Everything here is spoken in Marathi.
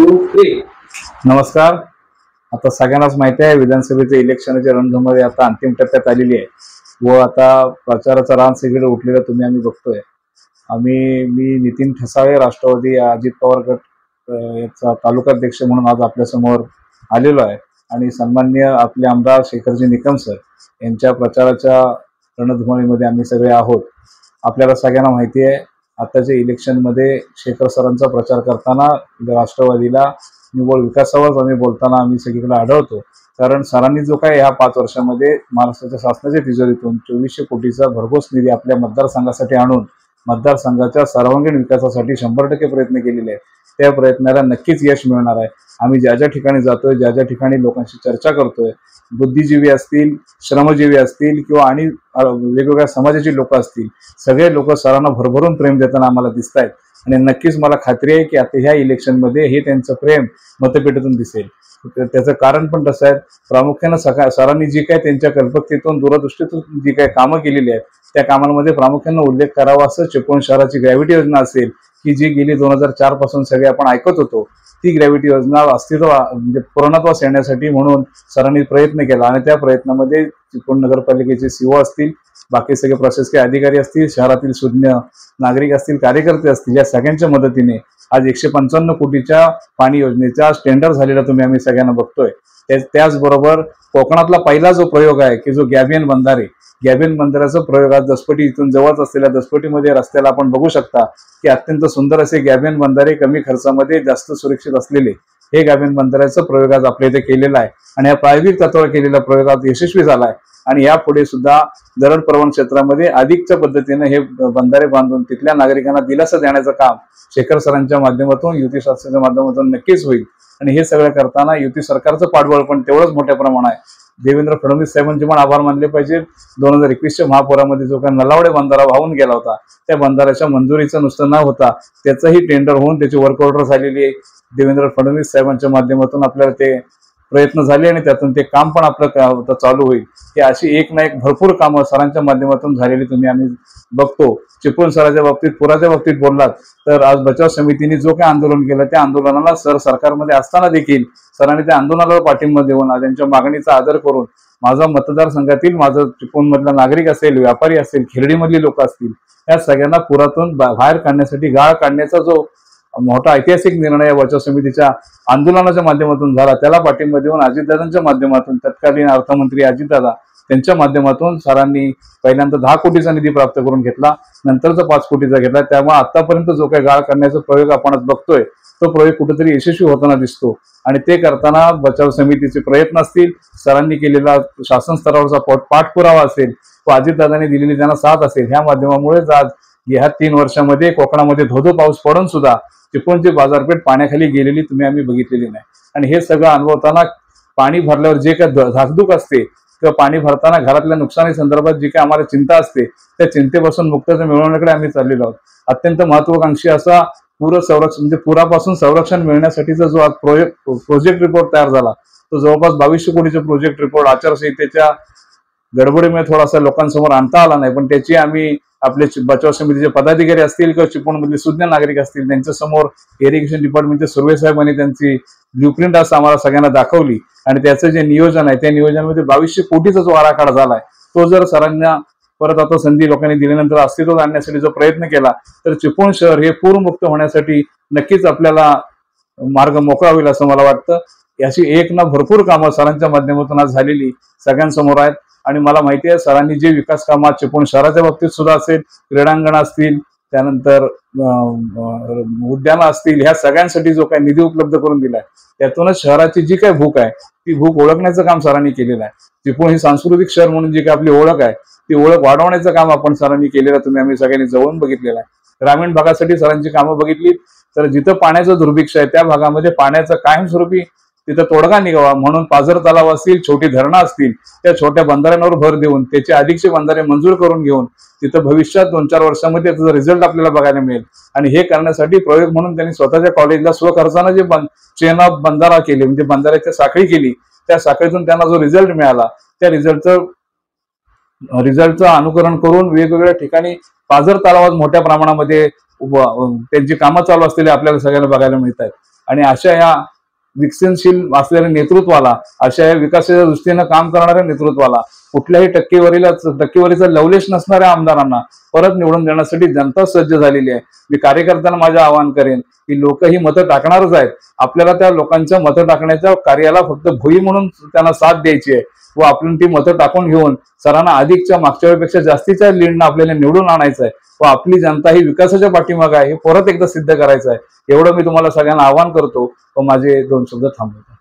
नमस्कार. आता सगळ्यांनाच माहिती आहे विधानसभेचे इलेक्शनच्या रणधुमाळी आता अंतिम टप्प्यात आलेली आहे व आता प्रचाराचा रान सगळीकडे उठलेला आम्ही बघतोय. मी नितीन ठसाळे, राष्ट्रवादी अजित पवार गट याचा तालुकाध्यक्ष म्हणून आज आपल्या समोर आलेलो आहे आणि सन्माननीय आपले आमदार शेखरजी निकम सर यांच्या प्रचाराच्या रणधुमाळीमध्ये आम्ही सगळे आहोत. आपल्याला सगळ्यांना माहिती आहे आताच्या इलेक्शनमध्ये शेखर सरांचा प्रचार करताना राष्ट्रवादीला निव्वळ विकासावर आम्ही बोलताना आम्ही सगळीकडे आढळतो. कारण सरांनी जो काय या 5 वर्षामध्ये महाराष्ट्राच्या शासनाच्या तिजोरीतून 2400 कोटीचा भरघोस निधी आपल्या मतदारसंघासाठी आणून मतदारसंघाच्या सर्वांगीण विकासासाठी 100% प्रयत्न केलेले आहेत. त्या प्रयत्नाला नक्कीच यश मिळणार आहे. आम्ही ज्या ज्या ठिकाणी जातोय, ज्या ज्या ठिकाणी लोकांशी चर्चा करतोय, बुद्धिजीवी असतील, श्रमजीवी असतील किंवा आणि वेगवेगळ्या समाजाची लोक असतील, सगळे लोक सरांना भरभरून प्रेम देताना आम्हाला दिसत आहेत आणि नक्कीच मला खात्री आहे की आता ह्या इलेक्शनमध्ये हे त्यांचं प्रेम मतपेटीतून दिसेल. त्याचं कारण पण तसं आहे, प्रामुख्यानं सरांनी जी काय त्यांच्या कल्पकतेतून दूरदृष्टीतून जी काय कामं केलेली आहेत त्या कामांमध्ये प्रामुख्यानं उल्लेख करावा असं चिपळूण शहराची ग्रॅव्हिटी योजना असेल की जी गेली 2004 पासून सगळे आपण ऐकत होतो. ती ग्रॅव्हिटी योजना म्हणजे पूर्णत्वास येण्यासाठी म्हणून सरांनी प्रयत्न केला आणि त्या प्रयत्नामध्ये चिपळूण नगरपालिकेचे सीओ असतील, बाकी सगळे प्रशासकीय अधिकारी असतील, शहरातील सुज्ञ नागरिक असतील, कार्यकर्ते असतील, या सगळ्यांच्या मदतीने आज 155 कोटीच्या पाणी योजनेचा टेंडर झालेला आम्ही सगळ्यांना बघतोय. त्याचबरोबर कोकणातला पहिला जो प्रयोग आहे की जो गॅबियन बंधाऱ्याचा प्रयोग आज दसपटी इथून जवळच असलेल्या दसपटीमध्ये रस्त्याला आपण बघू शकता की अत्यंत सुंदर असे गॅबियन बंधारे कमी खर्चामध्ये जास्त सुरक्षित असलेले हे गॅबियन बंधाऱ्याचा प्रयोग आज आपल्या इथे केलेला आहे आणि या प्रायोगिक तत्वावर केलेला प्रयोग आज यशस्वी झाला आहे आणि यापुढे सुद्धा दरड प्रवण क्षेत्रामध्ये अधिकच्या पद्धतीने हे बंधारे बांधून तिथल्या नागरिकांना दिलासा देण्याचं काम शेखर सरांच्या माध्यमातून, युती शासनाच्या माध्यमातून नक्कीच होईल. आणि हे सगळं करताना युती सरकारचं पाठबळ पण तेवढंच मोठ्या प्रमाणात आहे. देवेंद्र फडणवीस साहेबांचे पण आभार मानले पाहिजे. 2021च्या महापुरामध्ये जो काही नलावडे बंधारा वाहून गेला होता त्या बंधाऱ्याच्या मंजुरीचं नुसतं न होता त्याचंही टेंडर होऊन त्याची वर्क ऑर्डर झालेली आहे. देवेंद्र फडणवीस साहेबांच्या माध्यमातून आपल्याला ते प्रयत्न झाले आणि त्यातून ते काम पण आपलं चालू होईल. ही अशी एक ना एक भरपूर कामं सरांच्या माध्यमातून झालेली आम्ही बघतो. चिपळूण सराच्या बाबतीत, पुराच्या बाबतीत बोललात तर आज बचाव समितीने जो काही आंदोलन केलं त्या आंदोलनाला सरकारमध्ये असताना देखील सरांनी त्या आंदोलनाला पाठिंबा देऊन त्यांच्या मागणीचा आदर करून माझा मतदारसंघातील माझं चिपळूण मधला नागरिक असेल, व्यापारी असेल, खिरडीमधली लोक असतील, या सगळ्यांना पुरातून बाहेर काढण्यासाठी गाळ काढण्याचा जो मोठा ऐतिहासिक निर्णय बचाव समितीच्या आंदोलनाच्या माध्यमातून झाला त्याला पाठिंबा देऊन अजितदादांच्या माध्यमातून तत्कालीन अर्थमंत्री अजितदादा त्यांच्या माध्यमातून सरांनी पहिल्यांदा 10 कोटीचा निधी प्राप्त करून घेतला, नंतरचा 5 कोटीचा घेतला. त्यामुळे आतापर्यंत जो काही गाळ करण्याचा प्रयोग आपण बघतोय तो प्रयोग कुठेतरी यशस्वी होताना दिसतो आणि ते करताना बचाव समितीचे प्रयत्न असतील, सरांनी केलेला शासन स्तरावरचा पाठपुरावा असेल व अजितदादांनी दिलेली त्यांना साथ असेल, ह्या माध्यमामुळेच आज या 3 वर्षामध्ये कोकणामध्ये धोधो पाऊस पडून सुद्धा चिपळूणची बाजारपेठ पाण्याखाली गेलेली आम्ही बघितलेली नाही. आणि हे सगळं अनुभवताना पाणी भरल्यावर जे काही धाकधूक असते किंवा पाणी भरताना घरातल्या नुकसानी संदर्भात जी काही आम्हाला चिंता असते त्या चिंतेपासून मुक्तता मिळवण्याकडे आम्ही चाललेलो आहोत. अत्यंत महत्वाकांक्षी असा पुरापासून संरक्षण मिळण्यासाठीचा जो आज प्रोजेक्ट रिपोर्ट तयार झाला तो जवळपास 2200 कोटीचा प्रोजेक्ट रिपोर्ट आचारसंहितेच्या गडबडीमुळे थोडासा लोकांसमोर आणता आला नाही, पण त्याची आम्ही आपले बचाव समितीचे पदाधिकारी असतील किंवा चिपळूणमधले सुज्ञ नागरिक असतील त्यांच्या समोर इरिगेशन डिपार्टमेंटचे सुर्वे साहेबांनी त्यांची ब्ल्यूप्रिंट असं आम्हाला सगळ्यांना दाखवली आणि त्याचं जे नियोजन आहे त्या नियोजनामध्ये 2200 कोटीचा जो आराखडा झालाय तो जर सरांना परत आता संधी लोकांनी दिल्यानंतर अस्तित्वात आणण्यासाठी जो प्रयत्न केला तर चिपळूण शहर हे पूरमुक्त होण्यासाठी नक्कीच आपल्याला मार्ग मोकळा होईल असं मला वाटतं. याची एक ना भरपूर कामं सरांच्या माध्यमातून आज झालेली सगळ्यांसमोर आहेत आणि मला माहिती आहे सरांनी जे विकास कामात चिपळूण शहराच्या बाबतीत सुद्धा असेल, क्रीडांगण असतील, त्यानंतर उद्यानं असतील, ह्या सगळ्यांसाठी जो काही निधी उपलब्ध करून दिलाय त्यातूनच शहराची जी काही भूक आहे ती भूक ओळखण्याचं काम सरांनी केलेलं आहे. चिपळूण ही सांस्कृतिक शहर म्हणून जी काही आपली ओळख आहे ती ओळख वाढवण्याचं काम आपण सरांनी केलेलं आम्ही सगळ्यांनी जवळून बघितलेलं आहे. ग्रामीण भागासाठी सरांची कामं बघितली तर जिथं पाण्याचं दुर्भिक्ष आहे त्या भागामध्ये पाण्याचं कायमस्वरूपी तिथं तोडगा निघावा म्हणून पाझर तलाव असतील, छोटी धरणं असतील, त्या छोट्या बंधाऱ्यांवर भर देऊन त्याचे अधिकचे बंधारे मंजूर करून घेऊन तिथं भविष्यात 2-4 वर्षामध्ये त्याचा रिझल्ट आपल्याला बघायला मिळेल. आणि हे करण्यासाठी प्रयोग म्हणून त्यांनी स्वतःच्या कॉलेजला स्वखर्चानं जे चेन ऑफ बंधारा केले म्हणजे बंधाऱ्याची साखळी केली, त्या साखळीतून त्यांना जो रिझल्ट मिळाला त्या रिझल्टचं अनुकरण करून वेगवेगळ्या ठिकाणी पाझर तलावात मोठ्या प्रमाणामध्ये त्यांची कामं चालू असलेली आपल्याला सगळ्यांना बघायला मिळत आहेत. आणि अशा या विकसनशील असलेल्या नेतृत्वाला, अशा या विकासाच्या दृष्टीनं काम करणाऱ्या नेतृत्वाला, कुठल्याही टक्केवारीचा लवलेश नसणाऱ्या आमदारांना परत निवडून देण्यासाठी जनता सज्ज झालेली आहे. मी कार्यकर्त्यांना माझं आवाहन करेन की लोक ही मतं टाकणारच आहेत. आपल्याला त्या लोकांच्या मतं टाकण्याच्या कार्याला फक्त भोई म्हणून त्यांना साथ द्यायची आहे व आपण ती मतं टाकून घेऊन सरांना अधिकच्या मागच्या वेळेपेक्षा जास्तीच्या लीडनं आपल्याला निवडून आणायचं आहे व आपली जनता ही विकासाच्या पाठीमागे आहे हे परत एकदा सिद्ध करायचं आहे. एवढं मी तुम्हाला सगळ्यांना आवाहन करतो व माझे 2 शब्द थांबवतो.